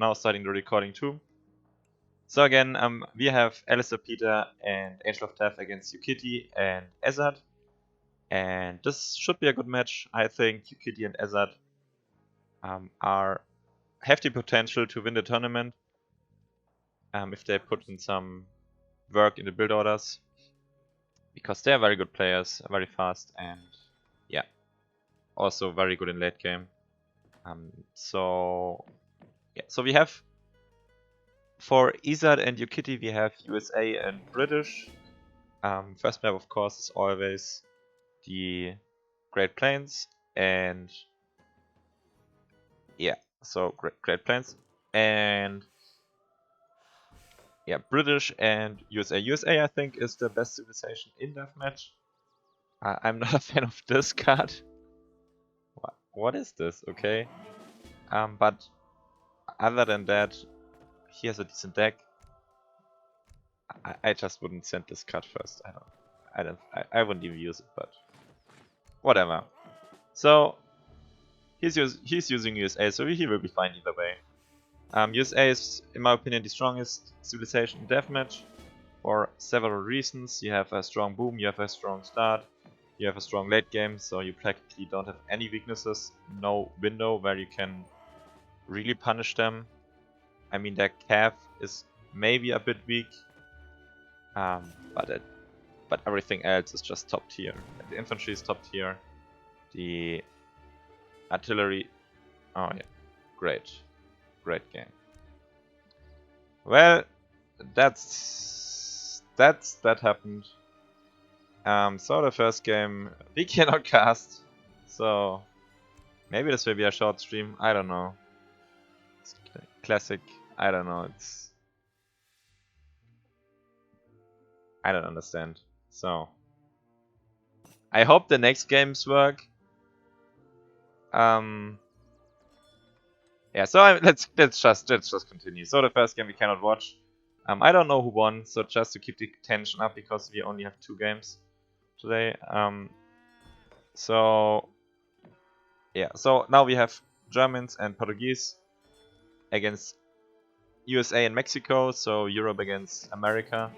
now starting the recording too. So again, we have AlistarP and Angel of Death against Yukitty and Ezad. And this should be a good match. I think Yukitty and Ezad have the potential to win the tournament if they put in some work in the build orders. Because they are very good players, very fast, and yeah, also very good in late game. So we have, for Ezad and Yukitty, we have USA and British. First map, of course, is always the Great Plains, and yeah, so Great Plains, and yeah, British and USA. USA, I think, is the best civilization in Deathmatch. I'm not a fan of this card. What is this? Okay, but other than that, he has a decent deck. I just wouldn't send this card first. I wouldn't even use it, but whatever. So he's using USA, so he will be fine either way. USA is, in my opinion, the strongest civilization in Deathmatch for several reasons. You have a strong boom, you have a strong start, you have a strong late game, so you practically don't have any weaknesses, no window where you can really punish them. I mean, their cav is maybe a bit weak, but everything else is just top tier. The infantry is top tier, the artillery, oh yeah, great game. Well, that happened. So the first game we cannot cast, so maybe this will be a short stream. I don't know. It's classic. I don't know. I don't understand. So I hope the next games work. Yeah, so let's just continue. So the first game we cannot watch. I don't know who won, so just to keep the tension up, because we only have 2 games today. So yeah, so now we have Germans and Portuguese against USA and Mexico, so Europe against America.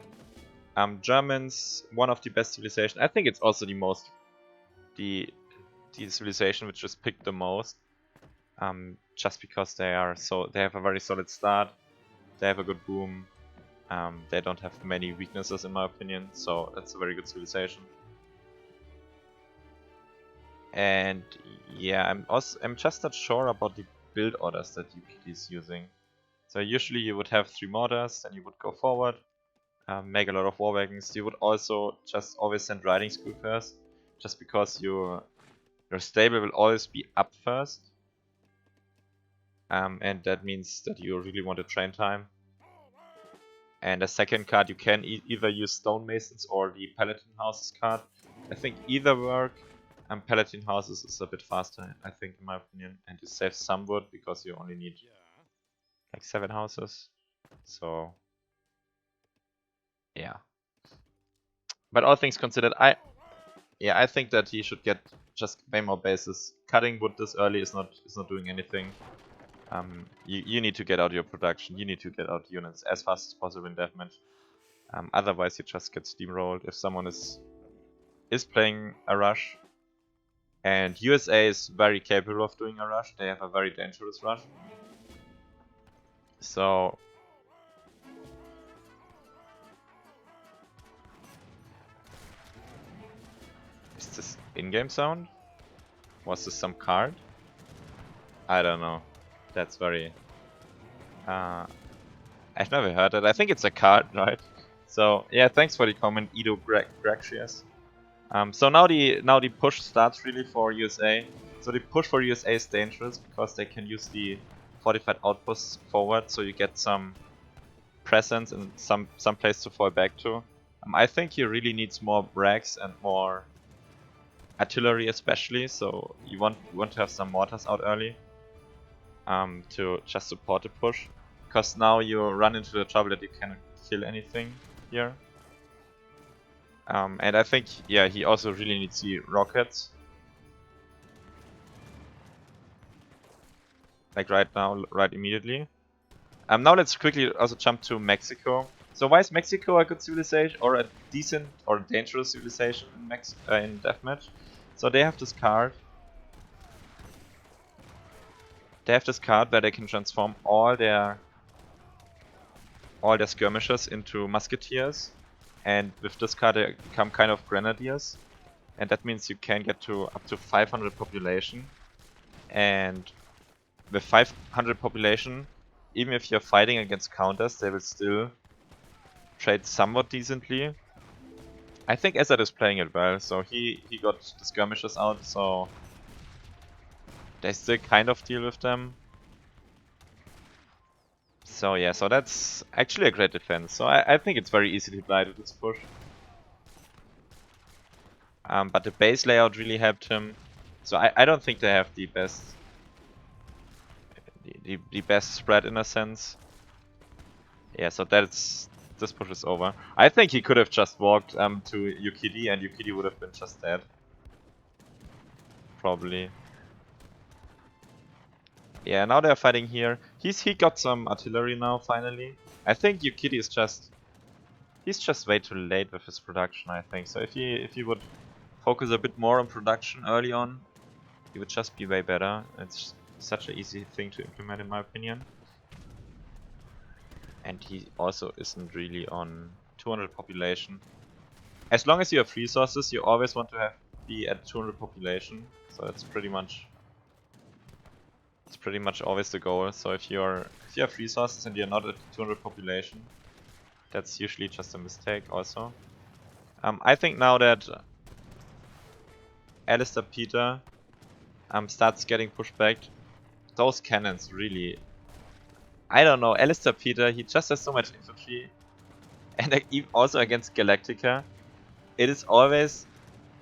Germans, one of the best civilizations. I think it's also the civilization which is picked the most. Just because they have a very solid start, they have a good boom, they don't have many weaknesses in my opinion, so that's a very good civilization. And yeah, I'm just not sure about the build orders that Yukitty is using. So usually you would have 3 mortars, then you would go forward, make a lot of war wagons. You would also just always send riding school first, just because your stable will always be up first. And that means that you really want to train time. And a second card, you can either use Stonemasons or the Paladin Houses card. I think either work. Paladin Houses is a bit faster, I think, in my opinion. And you save some wood because you only need like 7 houses. So yeah. But all things considered, I think that he should get just way more bases. Cutting wood this early is not doing anything. You need to get out your production, you need to get out units as fast as possible in Deathmatch. Otherwise you just get steamrolled if someone is playing a rush. And USA is very capable of doing a rush, they have a very dangerous rush. So is this in-game sound? Was this some card? I don't know. That's very... I've never heard it. I think it's a card, right? So yeah, thanks for the comment, Edo Graxias. So now the push starts really for USA. So the push for USA is dangerous because they can use the fortified outposts forward, so you get some presence and some place to fall back to. I think he really needs more brags and more artillery, especially. So you want to have some mortars out early. To just support the push, because now you run into the trouble that you cannot kill anything here. And I think, yeah, he also really needs the rockets. Like right now, right immediately. Now let's quickly also jump to Mexico. So why is Mexico a good civilization or a decent or dangerous civilization in Deathmatch? So they have this card. They have this card where they can transform all their skirmishers into musketeers, and with this card they become kind of grenadiers, and that means you can get to up to 500 population. And with 500 population, even if you're fighting against counters, they will still trade somewhat decently. I think Ezad is playing it well, so he got the skirmishers out, so they still kind of deal with them. So yeah, so that's actually a great defense. So I think it's very easy to play with this push. But the base layout really helped him. So I don't think they have the best the best spread in a sense. Yeah, so this push is over. I think he could have just walked to Yukitty and Yukitty would have been just dead. Probably. Yeah, now they're fighting here. He got some artillery now finally. I think Yukitty is he's just way too late with his production, I think. So if he would focus a bit more on production early on, he would just be way better. It's such an easy thing to implement in my opinion. And he also isn't really on 200 population. As long as you have resources, you always want to be at 200 population. So that's pretty much always the goal. So if you have resources and you're not at 200 population, that's usually just a mistake also. I think now that AlistarP starts getting pushed back, those cannons really, I don't know, AlistarP, he just has so much infantry, and also against Galactica, it is always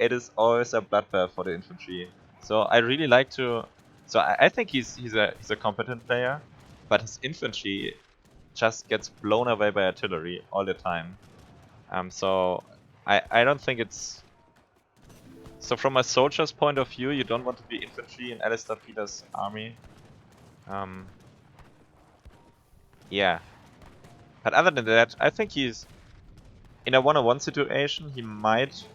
a bloodbath for the infantry. So I really like to. So I think he's a competent player, but his infantry just gets blown away by artillery all the time. So I don't think it's. So from a soldier's point of view, you don't want to be infantry in AlistarP's army. Yeah. But other than that, I think he's in a one-on-one situation. He might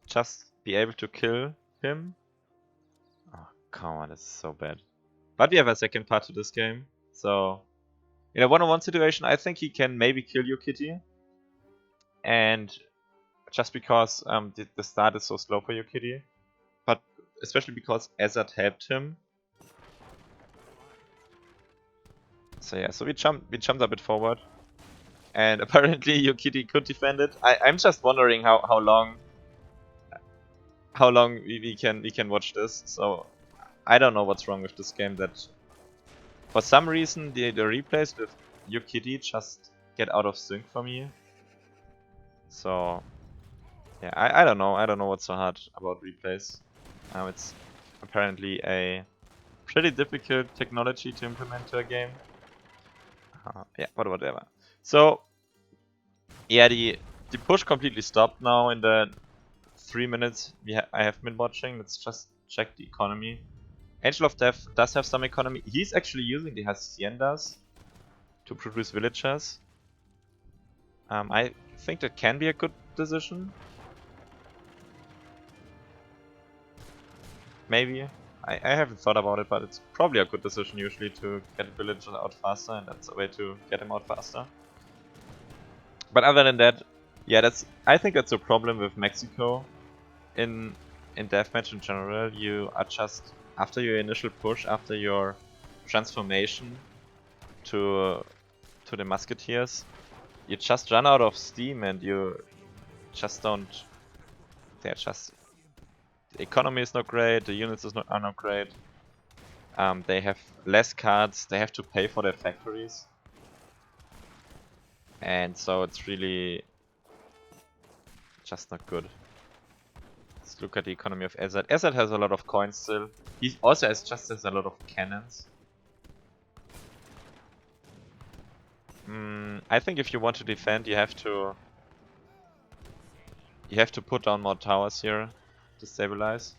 just be able to kill him. Oh, come on, this is so bad. But we have a second part to this game. So, in a one-on-one situation, I think he can maybe kill Yukitty. And just because the start is so slow for Yukitty. But especially because Ezad helped him. So yeah, so we jumped a bit forward. And apparently Yukitty could defend it. I'm just wondering how long we can watch this. So I don't know what's wrong with this game, that for some reason the replays with Yukitty just get out of sync for me. So yeah, I don't know what's so hard about replays. It's apparently a pretty difficult technology to implement to a game. Yeah, but whatever. So yeah, the push completely stopped now in the 3 minutes I have been watching. Let's just check the economy. Angel of Death does have some economy. He's actually using the haciendas to produce villagers. I think that can be a good decision. Maybe. I haven't thought about it, but it's probably a good decision usually to get villagers out faster, and that's a way to get them out faster. But other than that, yeah, I think that's a problem with Mexico in deathmatch in general. You are just, after your initial push, after your transformation to the musketeers, you just run out of steam and you just don't. They're just, the economy is not great, the units are not great. They have less cards, they have to pay for their factories. And so it's really just not good. Let's look at the economy of Ezad. Ezad has a lot of coins still. He also has a lot of cannons. I think if you want to defend, you have to put down more towers here to stabilize.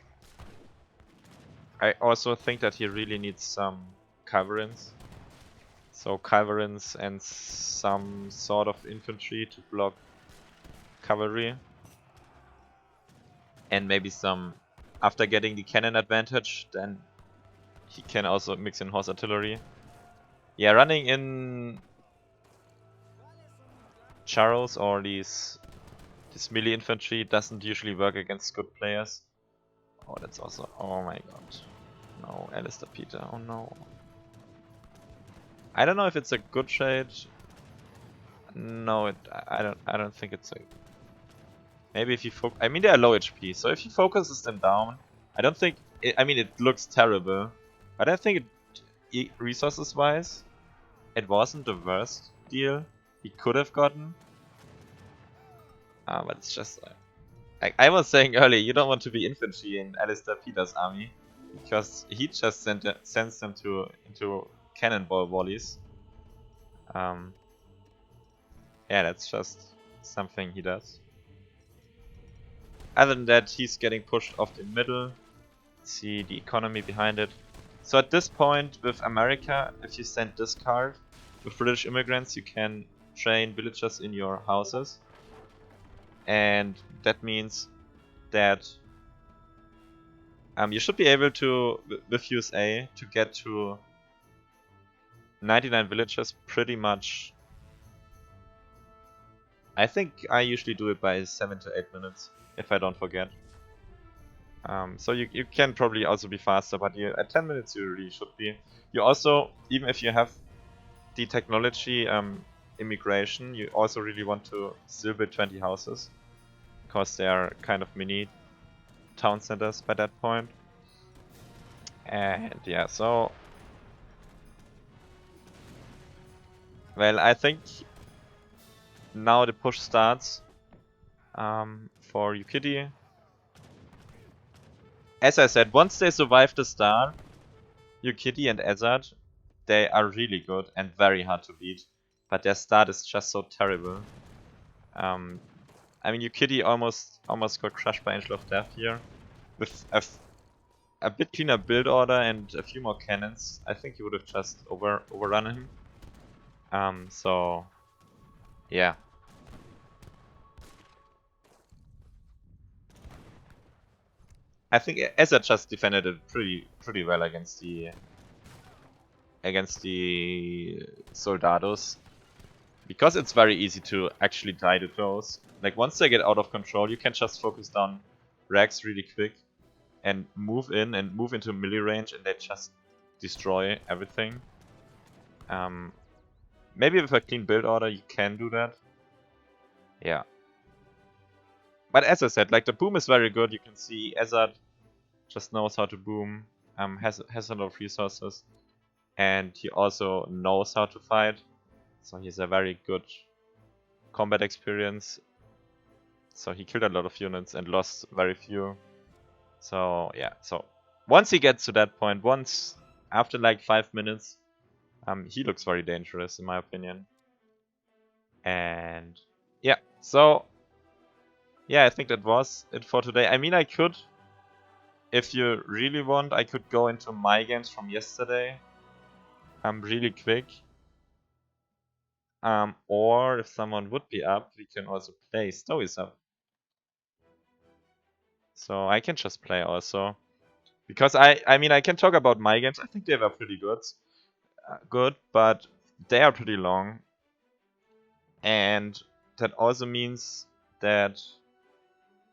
I also think that he really needs some coverings. So cavalryns and some sort of infantry to block cavalry. And maybe some, after getting the cannon advantage, then he can also mix in horse artillery. Yeah, running in charros or this melee infantry doesn't usually work against good players. Oh, that's also, oh my god. No, AlistarP, oh no. I don't know if it's a good trade. No, I don't think it's a... Maybe if you focus... I mean, they are low HP, so if he focuses them down, I don't think... I mean, it looks terrible, but I think resources-wise, it wasn't the worst deal he could have gotten. But it's just... Like I was saying earlier, you don't want to be infantry in AlistarP's army, because he just sends them into cannonball volleys. Yeah, that's just something he does. Other than that, he's getting pushed off the middle. See the economy behind it. So at this point, with America, if you send this card, with British immigrants, you can train villagers in your houses. And that means that you should be able to, with USA, to get to 99 villagers pretty much. I think I usually do it by 7 to 8 minutes, if I don't forget. So you can probably also be faster, but at 10 minutes you really should be. You also, even if you have the technology immigration, you also really want to still build 20 houses, because they are kind of mini town centers by that point. And yeah, so... Well, I think now the push starts for Yukitty. As I said, once they survive the start, Yukitty and Ezad, they are really good and very hard to beat. But their start is just so terrible. I mean, Yukitty almost got crushed by Angel of Death here. With a bit cleaner build order and a few more cannons, I think he would have just overrun him. So yeah. I think Ezad just defended it pretty well against the Soldados, because it's very easy to actually die to those. Like once they get out of control, you can just focus down Rex really quick and move into melee range, and they just destroy everything. Maybe with a clean build order you can do that. Yeah. But as I said, like the boom is very good. You can see Ezad just knows how to boom, has a lot of resources, and he also knows how to fight. So he's a very good combat experience. So he killed a lot of units and lost very few. So yeah, so once he gets to that point, after like 5 minutes, he looks very dangerous in my opinion. And yeah, so yeah, I think that was it for today. I mean, I could, if you really want, I could go into my games from yesterday. Really quick. Or if someone would be up, we can also play. Stowe is up. So I can just play also. Because I mean, I can talk about my games. I think they were pretty good, but they are pretty long. And that also means that